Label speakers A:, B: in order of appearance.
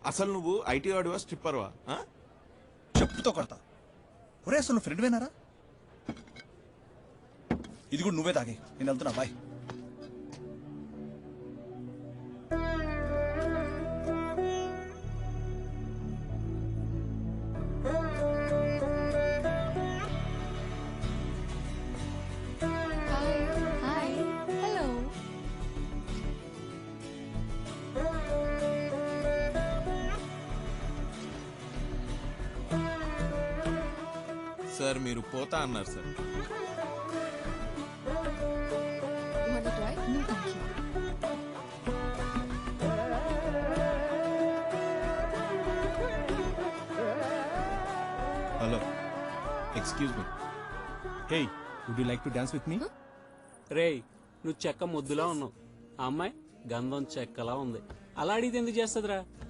A: అసలు నువ్వు ఐటీ వాడివా స్ట్రిప్పర్వా?
B: చెప్పుతో కొడతా. ఒరే అసలు నువ్వు ఫ్రెండ్ వేనారా? ఇది కూడా నువ్వే తాగి, నేను వెళ్తున్నా, బాయ్.
C: హాయ్. హలో.
A: సార్ మీరు పోతా అన్నారు sir.
C: wanna try? No, thank you.
A: Hello, excuse me.
D: Hey, would you like to dance with me?
E: రేయ్, నువ్వు చెక్క ముద్దులా ఉన్నావు. ఆ అమ్మాయి గంధం చెక్కలా ఉంది. అలా అడిగితే ఎందుకు చేస్తుందిరా?